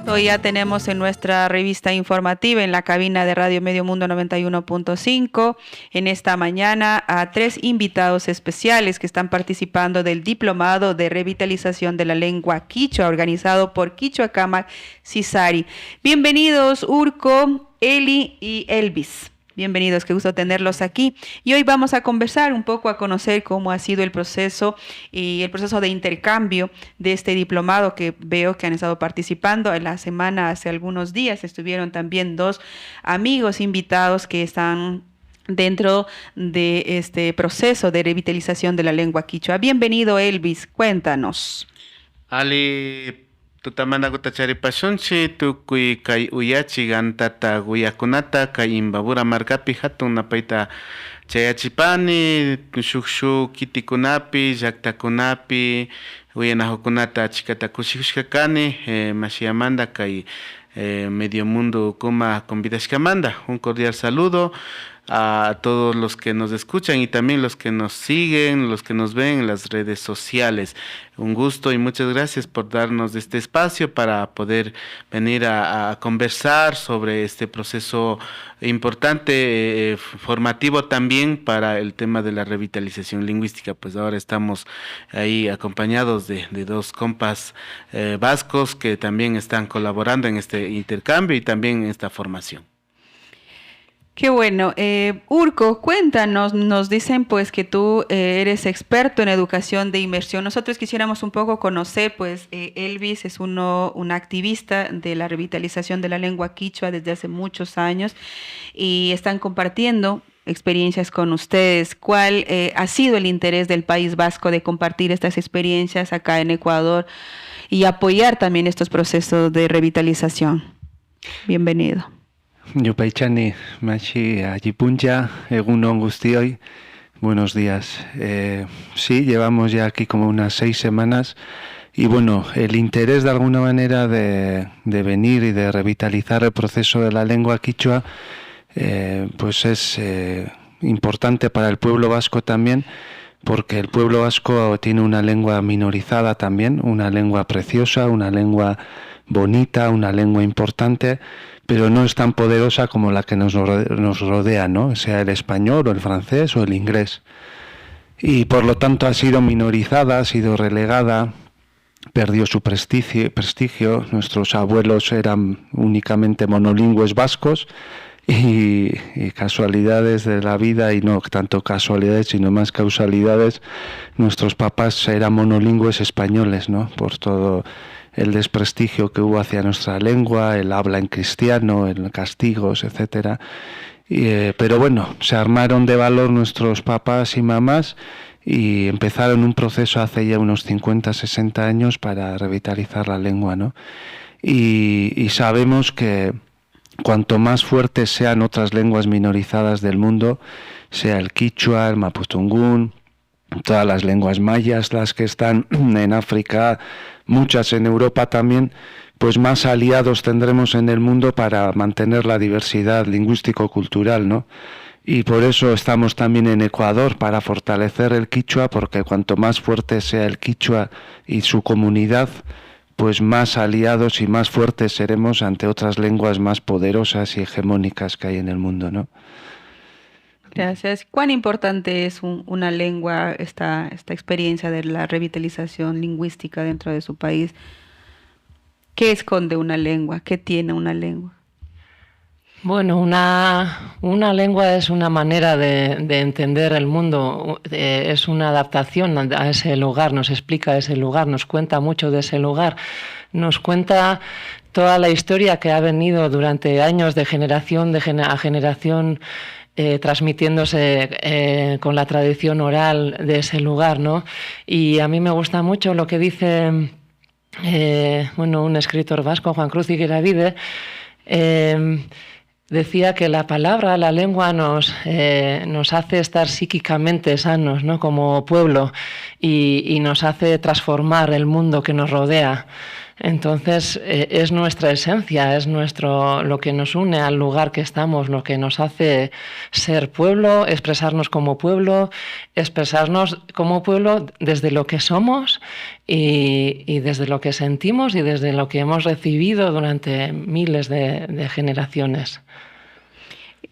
Hoy ya tenemos en nuestra revista informativa en la cabina de Radio Medio Mundo 91.5 en esta mañana a 3 invitados especiales que están participando del Diplomado de Revitalización de la Lengua Quichua organizado por Quichua Cámac Cisari. Bienvenidos Urco, Eli y Elvis. Bienvenidos, qué gusto tenerlos aquí. Y hoy vamos a conversar un poco, a conocer cómo ha sido el proceso y el proceso de intercambio de este diplomado que veo que han estado participando. En la semana, hace algunos días, estuvieron también 2 amigos invitados que están dentro de este proceso de revitalización de la lengua quichua. Bienvenido, Elvis, cuéntanos. Ali tutamana gutacharipashunchi tukuy kay uyachi gantata guyakunata kay Imbabura markapi hatun napayta chayachipani shuk kitikunapi llaqtakunapi uyanahukunata achikata kushikushkakani mashiyamanda kay Medio Mundo Kuma convidashkamanda. Un cordial saludo a todos los que nos escuchan y también los que nos siguen, los que nos ven en las redes sociales. Un gusto y muchas gracias por darnos este espacio para poder venir a conversar sobre este proceso importante, formativo también para el tema de la revitalización lingüística. Pues ahora estamos ahí acompañados de 2 compas vascos que también están colaborando en este intercambio y también en esta formación. Qué bueno. Urco, cuéntanos, nos dicen pues que tú eres experto en educación de inmersión. Nosotros quisiéramos un poco conocer, pues Elvis es un activista de la revitalización de la lengua quichua desde hace muchos años y están compartiendo experiencias con ustedes. ¿Cuál ha sido el interés del País Vasco de compartir estas experiencias acá en Ecuador y apoyar también estos procesos de revitalización? Bienvenido. Yupaychani machi ayipuncha egunon guztioi. Buenos días. Sí, llevamos ya aquí como unas 6 semanas y bueno, el interés de alguna manera de venir y de revitalizar el proceso de la lengua quichua pues es importante para el pueblo vasco también, porque el pueblo vasco tiene una lengua minorizada también, una lengua preciosa, una lengua bonita, una lengua importante, pero no es tan poderosa como la que nos rodea, ¿no? Sea el español o el francés o el inglés. Y por lo tanto ha sido minorizada, ha sido relegada, perdió su prestigio. Nuestros abuelos eran únicamente monolingües vascos y casualidades de la vida, y no tanto casualidades, sino más causalidades, nuestros papás eran monolingües españoles, ¿no? Por todo el desprestigio que hubo hacia nuestra lengua, el habla en cristiano, el castigos, etcétera. Pero bueno, se armaron de valor nuestros papás y mamás y empezaron un proceso hace ya unos 50, 60 años para revitalizar la lengua, ¿no? Y sabemos que cuanto más fuertes sean otras lenguas minorizadas del mundo, sea el quichua, el mapudungún, todas las lenguas mayas, las que están en África, muchas en Europa también, pues más aliados tendremos en el mundo para mantener la diversidad lingüístico-cultural, ¿no? Y por eso estamos también en Ecuador, para fortalecer el quichua, porque cuanto más fuerte sea el quichua y su comunidad, pues más aliados y más fuertes seremos ante otras lenguas más poderosas y hegemónicas que hay en el mundo, ¿no? Gracias. ¿Cuán importante es una lengua, esta experiencia de la revitalización lingüística dentro de su país? ¿Qué esconde una lengua? ¿Qué tiene una lengua? Bueno, una lengua es una manera de entender el mundo, es una adaptación a ese lugar, nos explica ese lugar, nos cuenta mucho de ese lugar, nos cuenta toda la historia que ha venido durante años de generación a generación, transmitiéndose con la tradición oral de ese lugar, ¿no? Y a mí me gusta mucho lo que dice un escritor vasco, Juan Cruz Higueravide, decía que la palabra, la lengua nos hace estar psíquicamente sanos, ¿no? Como pueblo y nos hace transformar el mundo que nos rodea. Entonces, es nuestra esencia, es lo que nos une al lugar que estamos, lo que nos hace ser pueblo, expresarnos como pueblo desde lo que somos y desde lo que sentimos y desde lo que hemos recibido durante miles de generaciones.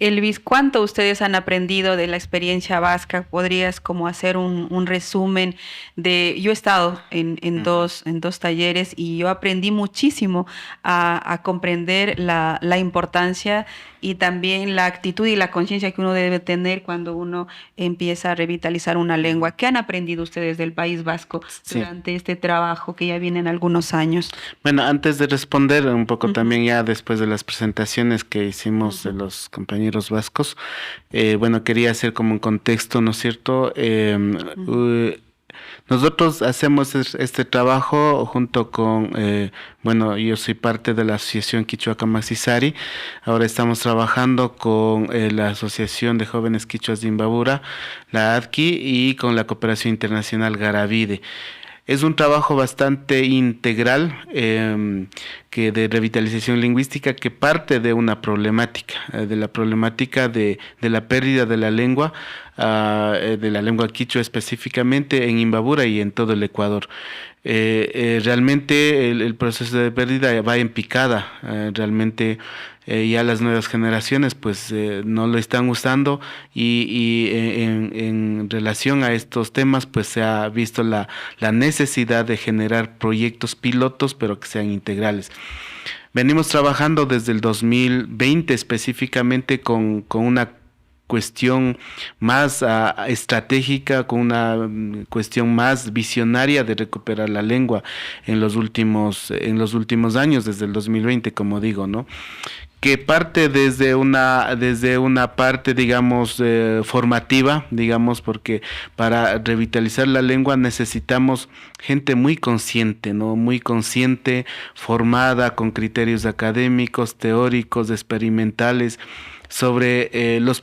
Elvis, ¿cuánto ustedes han aprendido de la experiencia vasca? ¿Podrías como hacer un resumen de... Yo he estado en dos talleres y yo aprendí muchísimo a comprender la importancia y también la actitud y la conciencia que uno debe tener cuando uno empieza a revitalizar una lengua. ¿Qué han aprendido ustedes del País Vasco durante este trabajo que ya vienen algunos años? Bueno, antes de responder un poco también ya después de las presentaciones que hicimos de los compañeros vascos, bueno, quería hacer como un contexto, ¿no es cierto? Nosotros hacemos este trabajo junto con, bueno, yo soy parte de la Asociación Quichua Camaxisari. Ahora estamos trabajando con la Asociación de Jóvenes Quichuas de Imbabura, la ADQI, y con la Cooperación Internacional Garavide. Es un trabajo bastante integral que de revitalización lingüística que parte de una problemática, de la problemática de la pérdida de la lengua quichua específicamente en Imbabura y en todo el Ecuador. Realmente el proceso de pérdida va en picada, realmente ya las nuevas generaciones pues no lo están usando y en relación a estos temas pues se ha visto la necesidad de generar proyectos pilotos pero que sean integrales. Venimos trabajando desde el 2020 específicamente con una cuestión más estratégica, con una cuestión más visionaria de recuperar la lengua en los últimos años, desde el 2020, como digo, ¿no? Que parte desde una parte, digamos, formativa, digamos, porque para revitalizar la lengua necesitamos gente muy consciente, ¿no? Muy consciente, formada, con criterios académicos, teóricos, experimentales, sobre los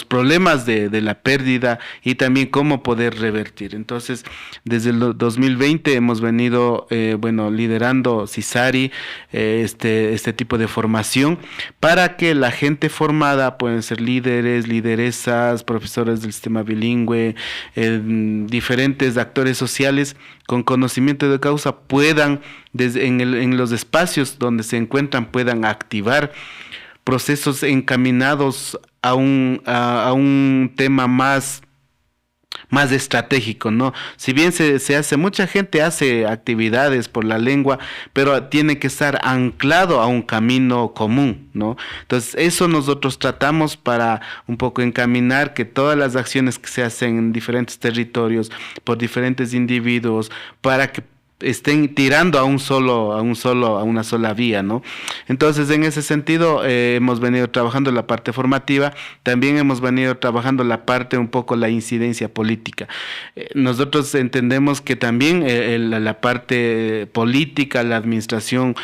problemas de la pérdida y también cómo poder revertir. Entonces, desde el 2020 hemos venido, liderando CISARI, este tipo de formación para que la gente formada, pueden ser líderes, lideresas, profesores del sistema bilingüe, diferentes actores sociales con conocimiento de causa puedan, en los espacios donde se encuentran, puedan activar procesos encaminados a un tema más estratégico, ¿no? Si bien se hace, mucha gente hace actividades por la lengua, pero tiene que estar anclado a un camino común, ¿no? Entonces, eso nosotros tratamos para un poco encaminar que todas las acciones que se hacen en diferentes territorios, por diferentes individuos, para que estén tirando a una sola vía, ¿no? Entonces, en ese sentido, hemos venido trabajando la parte formativa, también hemos venido trabajando la parte un poco la incidencia política. Nosotros entendemos que también la parte política, la administración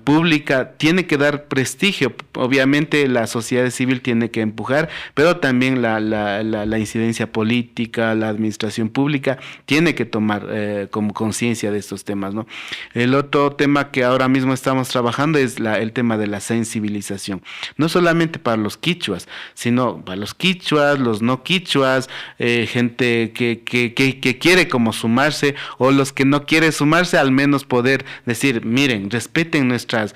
pública tiene que dar prestigio. Obviamente la sociedad civil tiene que empujar, pero también la incidencia política, la administración pública tiene que tomar como conciencia de estos temas, ¿no? El otro tema que ahora mismo estamos trabajando es el tema de la sensibilización, no solamente para los quichuas, sino para los quichuas, los no quichuas, gente que quiere como sumarse, o los que no quieren sumarse, al menos poder decir, miren, respeten nuestras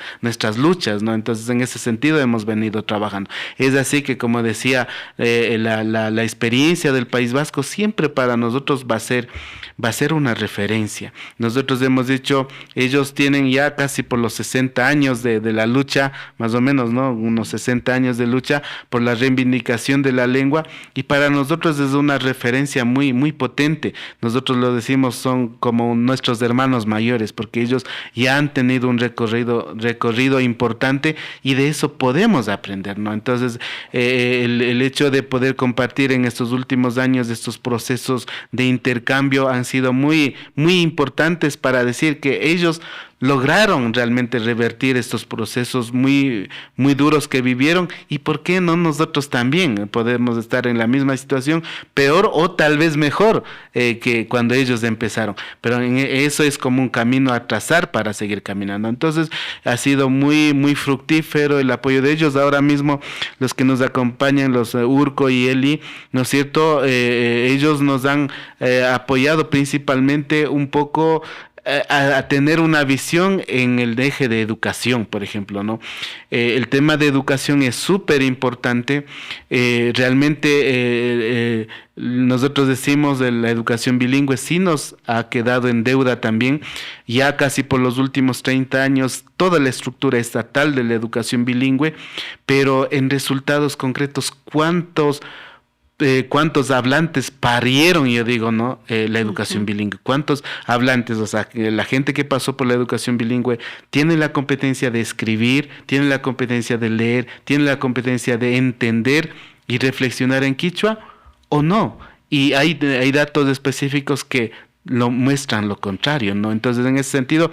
luchas, ¿no? Entonces, en ese sentido hemos venido trabajando. Es así que, como decía, la experiencia del País Vasco siempre para nosotros va a ser una referencia. Nosotros hemos dicho, ellos tienen ya casi por los 60 años de la lucha, más o menos, ¿no? Unos 60 años de lucha por la reivindicación de la lengua, y para nosotros es una referencia muy, muy potente. Nosotros lo decimos, son como nuestros hermanos mayores, porque ellos ya han tenido un recorrido importante y de eso podemos aprender, ¿no? Entonces, el hecho de poder compartir en estos últimos años estos procesos de intercambio han sido muy, muy importantes para decir que ellos lograron realmente revertir estos procesos muy, muy duros que vivieron, y por qué no nosotros también podemos estar en la misma situación, peor o tal vez mejor que cuando ellos empezaron, pero eso es como un camino a trazar para seguir caminando. Entonces ha sido muy, muy fructífero el apoyo de ellos. Ahora mismo los que nos acompañan, los Urco y Eli, ¿no es cierto? Ellos nos han apoyado principalmente un poco a tener una visión en el eje de educación, por ejemplo, ¿no? El tema de educación es súper importante. Realmente nosotros decimos de la educación bilingüe sí nos ha quedado en deuda también. Ya casi por los últimos 30 años toda la estructura estatal de la educación bilingüe, pero en resultados concretos, ¿cuántos hablantes parieron, yo digo, no? La educación bilingüe. ¿Cuántos hablantes? O sea, la gente que pasó por la educación bilingüe tiene la competencia de escribir, tiene la competencia de leer, tiene la competencia de entender y reflexionar en quichua, ¿o no? Y hay datos específicos que lo muestran lo contrario, ¿no? Entonces, en ese sentido,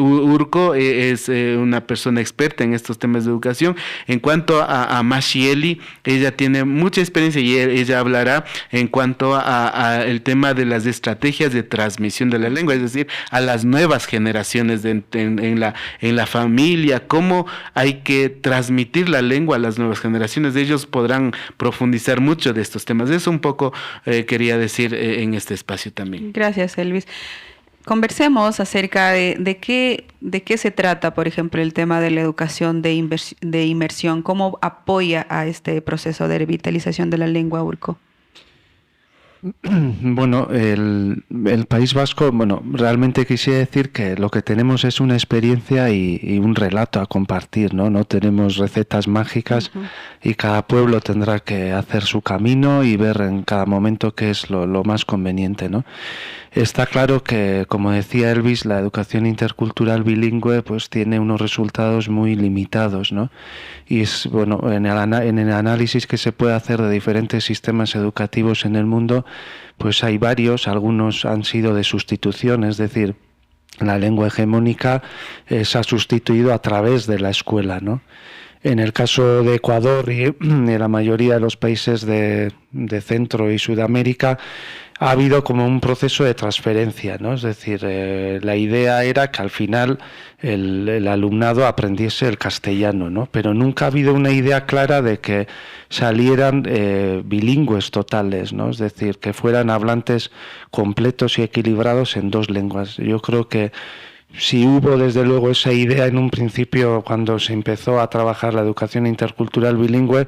Urco es una persona experta en estos temas de educación. En cuanto a Mashieli, ella tiene mucha experiencia y ella hablará en cuanto a el tema de las estrategias de transmisión de la lengua, es decir, a las nuevas generaciones en la familia, cómo hay que transmitir la lengua a las nuevas generaciones. Ellos podrán profundizar mucho de estos temas. Eso un poco quería decir en este espacio también. Gracias, Elvis. Conversemos acerca de qué se trata, por ejemplo, el tema de la educación de inmersión. ¿Cómo apoya a este proceso de revitalización de la lengua, Urco? Bueno, el País Vasco, realmente quisiera decir que lo que tenemos es una experiencia y un relato a compartir, ¿no? No tenemos recetas mágicas y cada pueblo tendrá que hacer su camino y ver en cada momento qué es lo más conveniente, ¿no? Está claro que, como decía Elvis, la educación intercultural bilingüe pues tiene unos resultados muy limitados, ¿no? Y es en el análisis que se puede hacer de diferentes sistemas educativos en el mundo, pues hay varios, algunos han sido de sustitución, es decir, la lengua hegemónica se ha sustituido a través de la escuela, ¿no? En el caso de Ecuador y de la mayoría de los países de Centro y Sudamérica, ha habido como un proceso de transferencia, ¿no? Es decir, la idea era que al final el alumnado aprendiese el castellano, ¿no? Pero nunca ha habido una idea clara de que salieran bilingües totales, ¿no? Es decir, que fueran hablantes completos y equilibrados en dos lenguas. Yo creo que si hubo desde luego esa idea en un principio cuando se empezó a trabajar la educación intercultural bilingüe,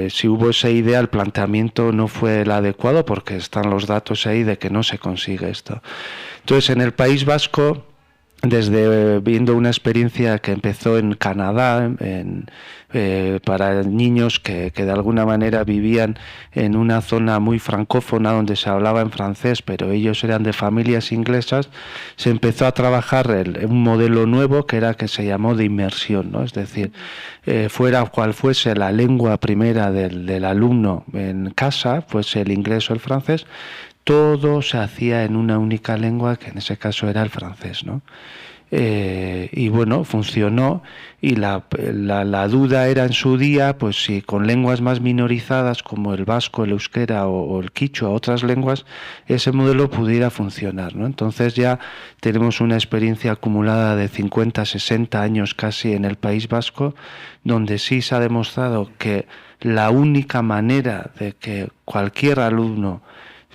si hubo esa idea, el planteamiento no fue el adecuado porque están los datos ahí de que no se consigue esto. Entonces, en el País Vasco, desde viendo una experiencia que empezó en Canadá para niños que de alguna manera vivían en una zona muy francófona donde se hablaba en francés, pero ellos eran de familias inglesas, se empezó a trabajar un modelo nuevo que se llamó de inmersión, ¿no? Es decir, fuera cual fuese la lengua primera del alumno en casa, fuese el inglés o el francés, todo se hacía en una única lengua, que en ese caso era el francés, ¿no? Y funcionó, y la duda era en su día, pues si con lenguas más minorizadas como el vasco, el euskera o el quichua, otras lenguas, ese modelo pudiera funcionar, ¿no? Entonces ya tenemos una experiencia acumulada de 50, 60 años casi en el País Vasco, donde sí se ha demostrado que la única manera de que cualquier alumno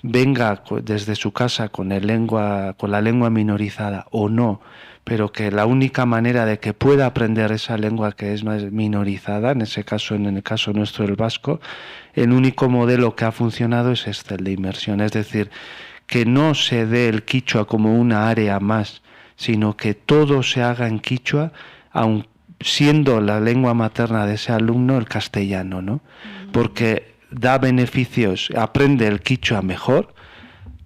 venga desde su casa con la lengua minorizada o no, pero que la única manera de que pueda aprender esa lengua que es más minorizada, en el caso nuestro el vasco, el único modelo que ha funcionado es el de inmersión, es decir, que no se dé el quichua como una área más, sino que todo se haga en quichua, aun siendo la lengua materna de ese alumno el castellano, ¿no? Porque da beneficios, aprende el quichua mejor.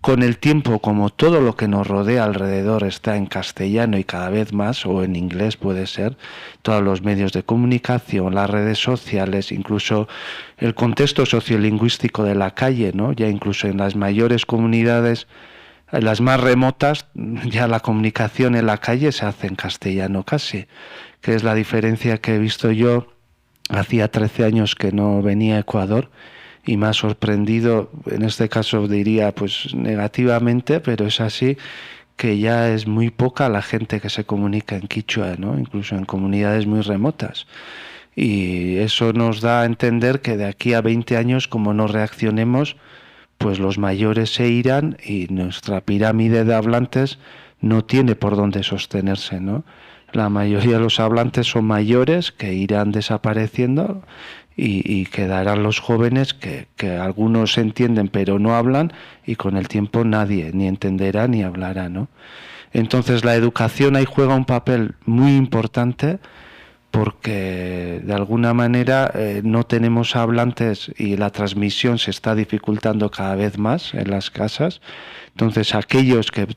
Con el tiempo, como todo lo que nos rodea alrededor está en castellano y cada vez más, o en inglés puede ser, todos los medios de comunicación, las redes sociales, incluso el contexto sociolingüístico de la calle, ¿no? Ya incluso en las mayores comunidades En las más remotas ya la comunicación en la calle se hace en castellano casi, que es la diferencia que he visto yo. Hacía 13 años que no venía a Ecuador y me ha sorprendido, en este caso diría pues negativamente, pero es así, que ya es muy poca la gente que se comunica en quichua, ¿no? Incluso en comunidades muy remotas. Y eso nos da a entender que de aquí a 20 años, como no reaccionemos, pues los mayores se irán y nuestra pirámide de hablantes no tiene por dónde sostenerse, ¿no? La mayoría de los hablantes son mayores que irán desapareciendo y quedarán los jóvenes que algunos entienden pero no hablan, y con el tiempo nadie ni entenderá ni hablará, ¿no? Entonces la educación ahí juega un papel muy importante, porque de alguna manera no tenemos hablantes y la transmisión se está dificultando cada vez más en las casas. Entonces aquellos que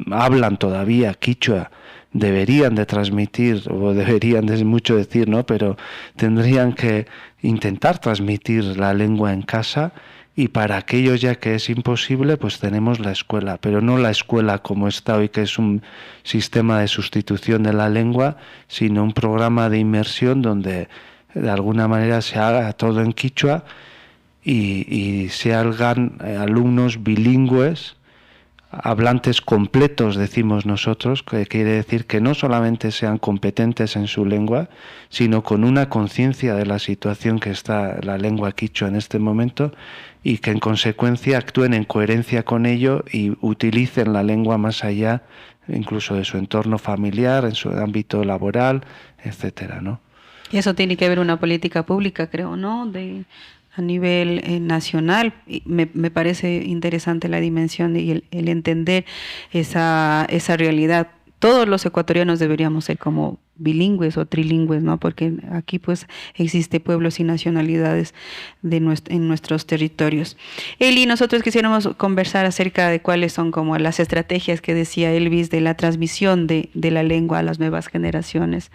hablan todavía quichua deberían de transmitir, o deberían de mucho decir, ¿no? Pero tendrían que intentar transmitir la lengua en casa, y para aquellos ya que es imposible, pues tenemos la escuela, pero no la escuela como está hoy, que es un sistema de sustitución de la lengua, sino un programa de inmersión donde de alguna manera se haga todo en quichua y se hagan alumnos bilingües, hablantes completos, decimos nosotros, que quiere decir que no solamente sean competentes en su lengua, sino con una conciencia de la situación que está la lengua quichua en este momento, y que en consecuencia actúen en coherencia con ello y utilicen la lengua más allá incluso de su entorno familiar, en su ámbito laboral, etcétera, ¿no? Y eso tiene que haber una política pública, creo, ¿no? A nivel nacional. Y me parece interesante la dimensión y el entender esa realidad. Todos los ecuatorianos deberíamos ser como bilingües o trilingües, ¿no? Porque aquí pues existe pueblos y nacionalidades en nuestros territorios. Eli, nosotros quisiéramos conversar acerca de cuáles son como las estrategias que decía Elvis de la transmisión de la lengua a las nuevas generaciones.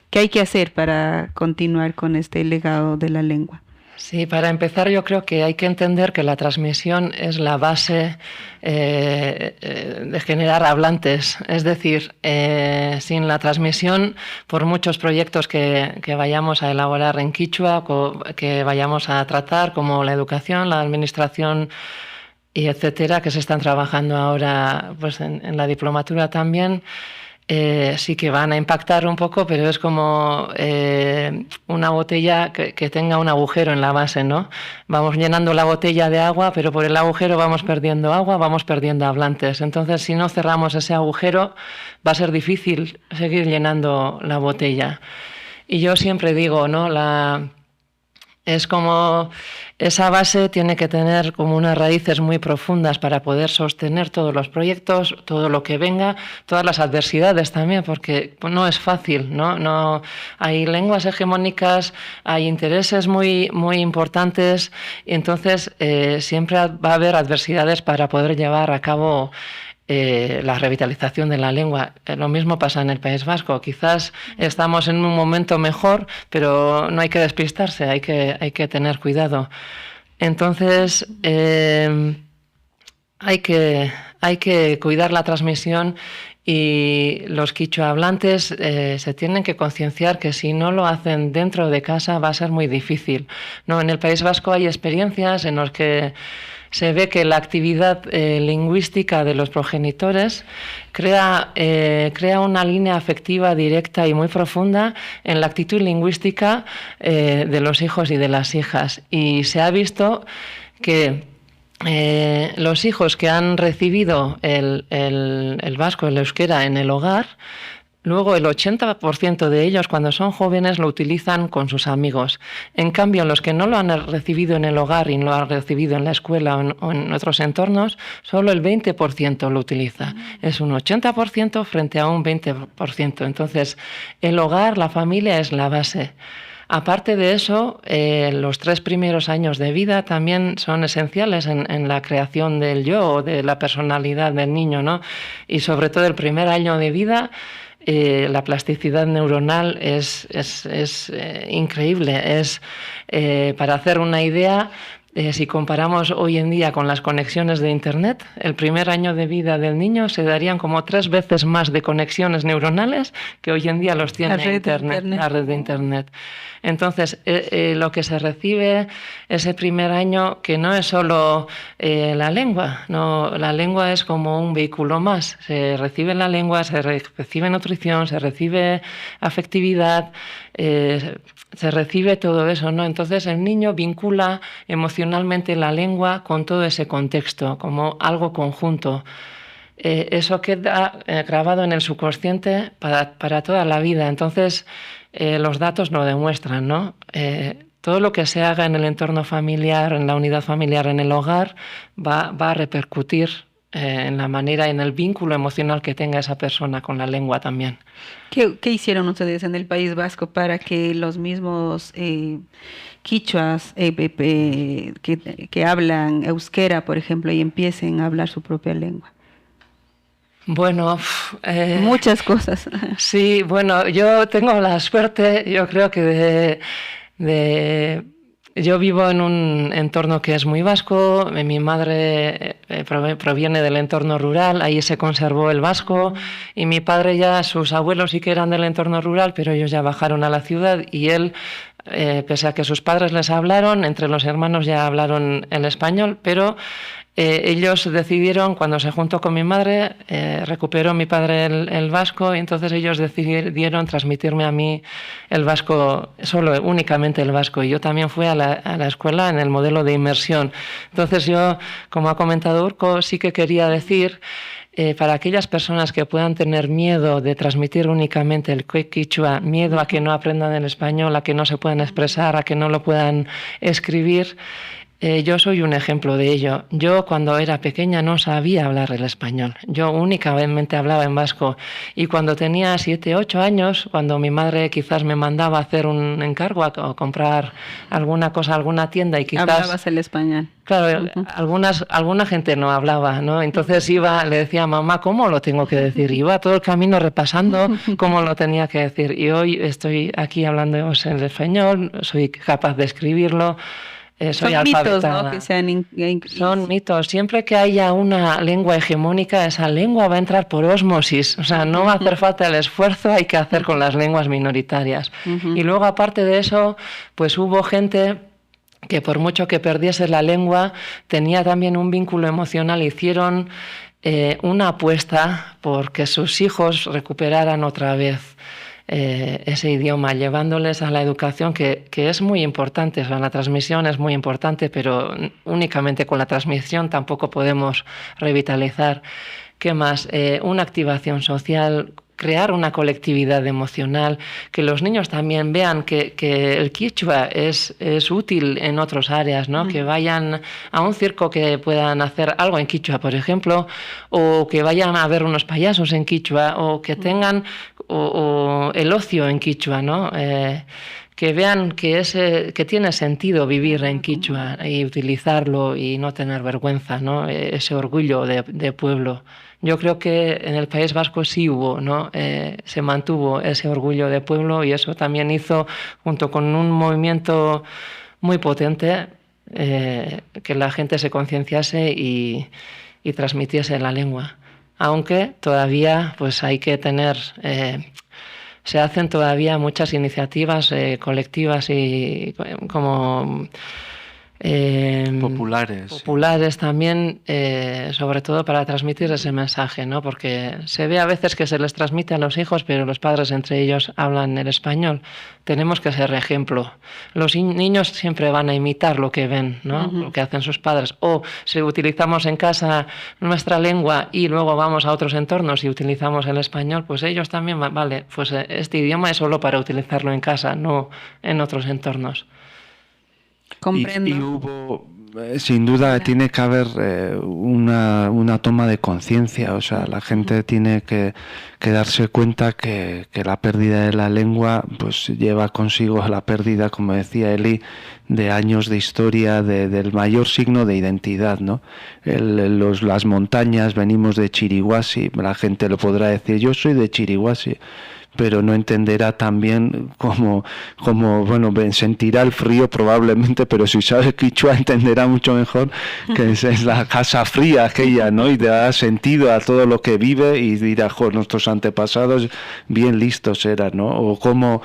¿Qué hay que hacer para continuar con este legado de la lengua? Sí, para empezar yo creo que hay que entender que la transmisión es la base de generar hablantes. Es decir, sin la transmisión, por muchos proyectos que vayamos a elaborar en quichua, que vayamos a tratar, como la educación, la administración y etcétera, que se están trabajando ahora pues en la diplomatura también, sí que van a impactar un poco, pero es como una botella que tenga un agujero en la base, ¿no? Vamos llenando la botella de agua, pero por el agujero vamos perdiendo agua, vamos perdiendo hablantes. Entonces, si no cerramos ese agujero, va a ser difícil seguir llenando la botella. Y yo siempre digo, ¿no? Es como esa base tiene que tener como unas raíces muy profundas para poder sostener todos los proyectos, todo lo que venga, todas las adversidades también, porque no es fácil, ¿no? No hay lenguas hegemónicas, hay intereses muy, muy importantes, y entonces siempre va a haber adversidades para poder llevar a cabo la revitalización de la lengua. Lo mismo pasa en el País Vasco. Quizás estamos en un momento mejor, pero no hay que despistarse, hay que tener cuidado. Entonces, hay que cuidar la transmisión, y los quichua hablantes se tienen que concienciar que si no lo hacen dentro de casa va a ser muy difícil, ¿no? En el País Vasco hay experiencias en las que se ve que la actividad lingüística de los progenitores crea una línea afectiva directa y muy profunda en la actitud lingüística de los hijos y de las hijas. Y se ha visto que los hijos que han recibido el vasco, el euskera en el hogar, luego el 80% de ellos cuando son jóvenes lo utilizan con sus amigos. En cambio, los que no lo han recibido en el hogar y no lo han recibido en la escuela o en otros entornos, solo el 20% lo utiliza. Es un 80% frente a un 20%. Entonces, el hogar, la familia es la base. Aparte de eso, los 3 primeros años de vida también son esenciales en la creación del yo o de la personalidad del niño, ¿no? Y sobre todo el primer año de vida, la plasticidad neuronal es increíble. Para hacer una idea, Si comparamos hoy en día con las conexiones de Internet, el primer año de vida del niño se darían como 3 veces más de conexiones neuronales que hoy en día los tiene la red de Internet. Entonces, lo que se recibe ese primer año, que no es solo la lengua, no, la lengua es como un vehículo más. Se recibe la lengua, se recibe nutrición, se recibe afectividad, se recibe todo eso, ¿no? Entonces el niño vincula emocionalmente la lengua con todo ese contexto, como algo conjunto. Eso queda grabado en el subconsciente para toda la vida. Entonces los datos lo demuestran, ¿no? Todo lo que se haga en el entorno familiar, en la unidad familiar, en el hogar, va a repercutir en la manera, en el vínculo emocional que tenga esa persona con la lengua también. ¿Qué hicieron ustedes en el País Vasco para que los mismos quichuas que hablan euskera, por ejemplo, y empiecen a hablar su propia lengua? Bueno, muchas cosas. Sí, bueno, yo tengo la suerte, yo creo que yo vivo en un entorno que es muy vasco, mi madre proviene del entorno rural, ahí se conservó el vasco, y mi padre ya, sus abuelos sí que eran del entorno rural, pero ellos ya bajaron a la ciudad, y él, pese a que sus padres les hablaron, entre los hermanos ya hablaron el español, pero ellos decidieron, cuando se juntó con mi madre, recuperó mi padre el vasco, y entonces ellos decidieron transmitirme a mí el vasco, únicamente el vasco, y yo también fui a la escuela en el modelo de inmersión. Entonces yo, como ha comentado Urko, sí que quería decir, para aquellas personas que puedan tener miedo de transmitir únicamente el quichua, miedo a que no aprendan el español, a que no se puedan expresar, a que no lo puedan escribir, yo soy un ejemplo de ello. Yo cuando era pequeña no sabía hablar el español. Yo únicamente hablaba en vasco. Y cuando tenía 7, 8 años, cuando mi madre quizás me mandaba a hacer un encargo o comprar alguna cosa a alguna tienda y quizás... Hablabas el español. Claro, alguna gente no hablaba, ¿no? Entonces le decía a mamá, ¿cómo lo tengo que decir? Iba todo el camino repasando cómo lo tenía que decir. Y hoy estoy aquí hablando en el español, soy capaz de escribirlo. Soy Son mitos, alfabetada. ¿no? Que Son mitos. Siempre que haya una lengua hegemónica, esa lengua va a entrar por ósmosis. O sea, no va a hacer falta el esfuerzo, hay que hacer con las lenguas minoritarias. Y luego, aparte de eso, pues hubo gente que por mucho que perdiese la lengua, tenía también un vínculo emocional. Hicieron una apuesta por que sus hijos recuperaran otra vez ese idioma, llevándoles a la educación que es muy importante. O sea, la transmisión es muy importante, pero únicamente con la transmisión tampoco podemos revitalizar. ¿Qué más? Una activación social, crear una colectividad emocional, que los niños también vean que el quichua es útil en otras áreas, ¿no? Que vayan a un circo, que puedan hacer algo en quichua, por ejemplo, o que vayan a ver unos payasos en quichua, o que tengan o el ocio en quichua, ¿no? Que vean que tiene sentido vivir en quichua y utilizarlo y no tener vergüenza, ¿no? Ese orgullo de pueblo. Yo creo que en el País Vasco sí hubo, ¿no? Se mantuvo ese orgullo de pueblo, y eso también hizo, junto con un movimiento muy potente, que la gente se concienciase y transmitiese la lengua. Aunque todavía pues hay que tener... se hacen todavía muchas iniciativas colectivas y como... populares también, sobre todo para transmitir ese mensaje, ¿no? Porque se ve a veces que se les transmite a los hijos, pero los padres entre ellos hablan el español. Tenemos que ser ejemplo. Los niños siempre van a imitar lo que ven, ¿no? Lo que hacen sus padres. O si utilizamos en casa nuestra lengua y luego vamos a otros entornos y utilizamos el español, pues ellos también, vale, pues este idioma es solo para utilizarlo en casa, no en otros entornos. Comprendo. Y hubo, sin duda, tiene que haber una toma de conciencia. O sea, la gente tiene que darse cuenta que la pérdida de la lengua pues lleva consigo la pérdida, como decía Eli, de años de historia, del mayor signo de identidad, ¿no? Las montañas, venimos de Chiriguasi, la gente lo podrá decir, yo soy de Chiriguasi, pero no entenderá también como bueno, sentirá el frío probablemente, pero si sabe quichua entenderá mucho mejor que es la casa fría aquella, ¿no? Y dará sentido a todo lo que vive y dirá, joder, nuestros antepasados bien listos eran, ¿no? O como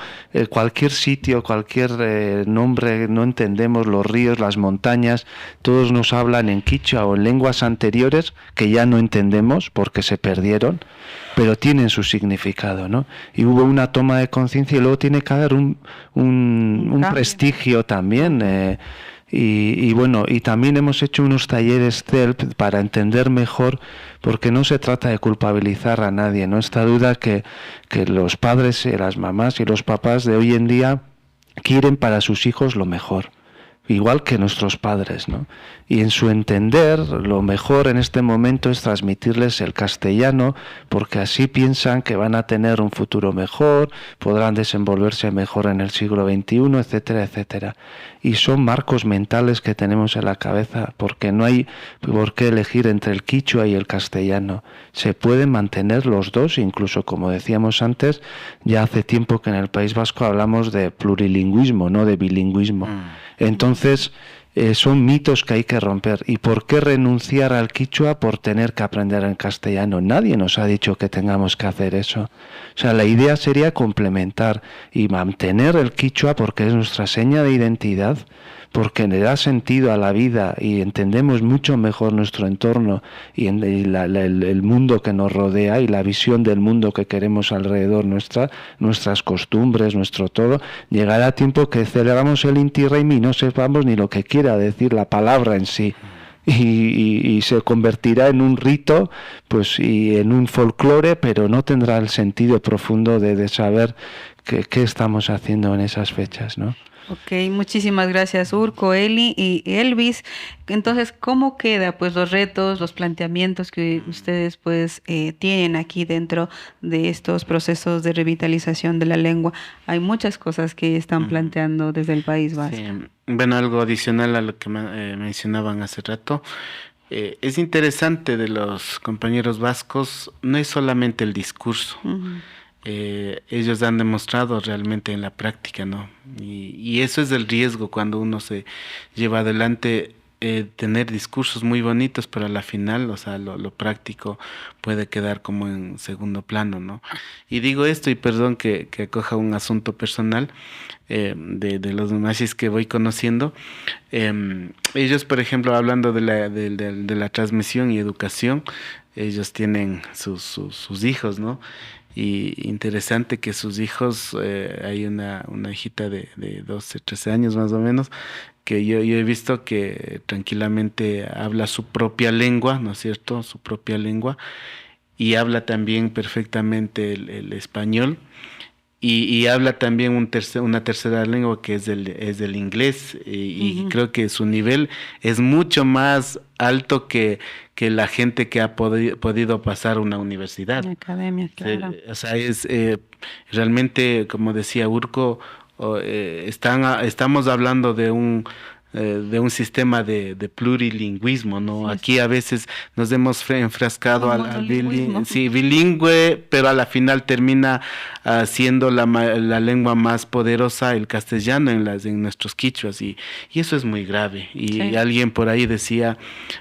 cualquier sitio, cualquier nombre, no entendemos, los ríos, las montañas, todos nos hablan en quichua o en lenguas anteriores que ya no entendemos porque se perdieron, pero tienen su significado, ¿no? Y hubo una toma de conciencia y luego tiene que haber un prestigio también. Y bueno, y también hemos hecho unos talleres CELP para entender mejor, porque no se trata de culpabilizar a nadie, ¿no? Esta duda que los padres, las mamás y los papás de hoy en día quieren para sus hijos lo mejor, igual que nuestros padres, ¿no? Y en su entender, lo mejor en este momento es transmitirles el castellano, porque así piensan que van a tener un futuro mejor, podrán desenvolverse mejor en el siglo XXI, etcétera, etcétera. Y son marcos mentales que tenemos en la cabeza, porque no hay por qué elegir entre el quichua y el castellano. Se pueden mantener los dos, incluso como decíamos antes, ya hace tiempo que en el País Vasco hablamos de plurilingüismo, no de bilingüismo. Entonces, son mitos que hay que romper. ¿Y por qué renunciar al quichua por tener que aprender en castellano? Nadie nos ha dicho que tengamos que hacer eso. O sea, la idea sería complementar y mantener el quichua porque es nuestra seña de identidad, porque le da sentido a la vida y entendemos mucho mejor nuestro entorno y el mundo que nos rodea y la visión del mundo que queremos alrededor, nuestras costumbres, nuestro todo. Llegará tiempo que celebramos el Inti Raymi y no sepamos ni lo que quiera decir la palabra en sí. Y se convertirá en un rito, pues, y en un folclore, pero no tendrá el sentido profundo de saber qué estamos haciendo en esas fechas, ¿no? Ok, muchísimas gracias Urco, Eli y Elvis. Entonces, ¿cómo queda pues los retos, los planteamientos que ustedes pues tienen aquí dentro de estos procesos de revitalización de la lengua? Hay muchas cosas que están planteando desde el País Vasco. Sí. Bueno, algo adicional a lo que mencionaban hace rato. Es interesante de los compañeros vascos, no es solamente el discurso. Ellos han demostrado realmente en la práctica, ¿no? Y eso es el riesgo cuando uno se lleva adelante, tener discursos muy bonitos, pero a la final, o sea, lo práctico puede quedar como en segundo plano, ¿no? Y digo esto, y perdón que acoja un asunto personal, de los mashis que voy conociendo. Ellos, por ejemplo, hablando de la transmisión y educación, ellos tienen sus hijos, ¿no? Y interesante que sus hijos, hay una hijita de 12, 13 años más o menos, que yo he visto que tranquilamente habla su propia lengua, ¿no es cierto? Su propia lengua, y habla también perfectamente el español, y habla también una tercera lengua que es el inglés, y creo que su nivel es mucho más alto que la gente que ha podido pasar una universidad. La academia, claro. O sea, es realmente, como decía Urco, estamos hablando de un sistema de plurilingüismo, ¿no? Sí. Aquí a veces nos hemos enfrascado al bilingüe, pero a la final termina siendo la lengua más poderosa el castellano en nuestros quichuas, y eso es muy grave. Y alguien por ahí decía,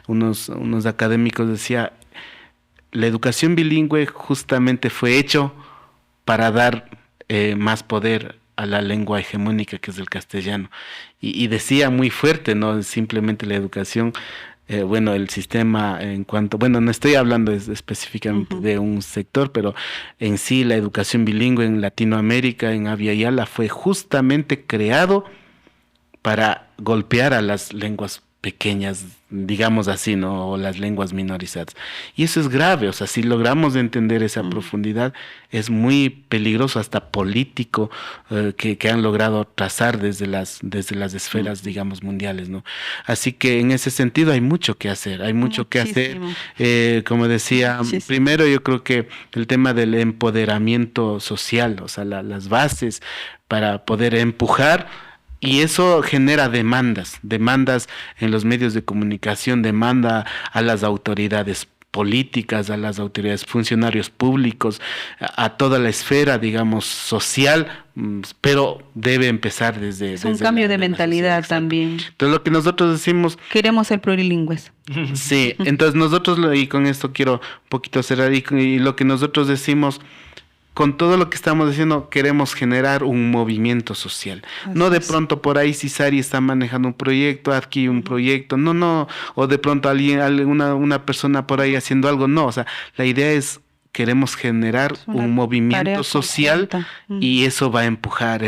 unos académicos decía, la educación bilingüe justamente fue hecho para dar más poder a la lengua hegemónica que es el castellano, y decía muy fuerte, no simplemente la educación, el sistema en cuanto, no estoy hablando específicamente de un sector, pero en sí la educación bilingüe en Latinoamérica, en Abya Yala, fue justamente creado para golpear a las lenguas pequeñas, digamos así, ¿no? O las lenguas minorizadas. Y eso es grave, o sea, si logramos entender esa profundidad, es muy peligroso, hasta político, que han logrado trazar desde las esferas, digamos, mundiales, ¿no? Así que en ese sentido hay mucho que hacer, como decía, primero yo creo que el tema del empoderamiento social, o sea, las bases para poder empujar. Y eso genera demandas en los medios de comunicación, demanda a las autoridades políticas, a las autoridades, funcionarios públicos, a toda la esfera, digamos, social, pero debe empezar desde... Es un cambio de mentalidad también. Entonces lo que nosotros decimos... Queremos ser plurilingües. Sí, entonces nosotros, y con esto quiero un poquito cerrar, y lo que nosotros decimos... Con todo lo que estamos diciendo, queremos generar un movimiento social. Así no de es. pronto por ahí si Sari está manejando un proyecto, aquí un proyecto, no, o de pronto una persona por ahí haciendo algo, no, o sea, la idea es, queremos generar un movimiento social y eso va a empujar,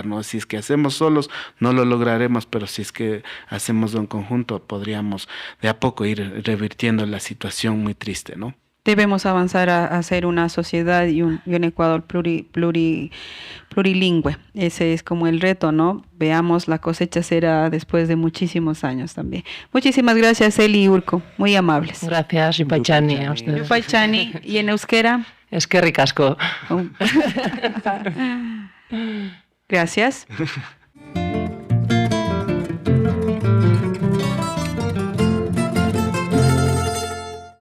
¿no? Si es que hacemos solos, no lo lograremos, pero si es que hacemos en conjunto, podríamos de a poco ir revirtiendo la situación muy triste, ¿no? Debemos avanzar a ser una sociedad y un Ecuador plurilingüe. Ese es como el reto, ¿no? Veamos, la cosecha será después de muchísimos años también. Muchísimas gracias, Eli y Urko. Muy amables. Gracias, Yupaychani, a ustedes. Yupaychani. ¿Y en euskera? Es que ricasco. Gracias.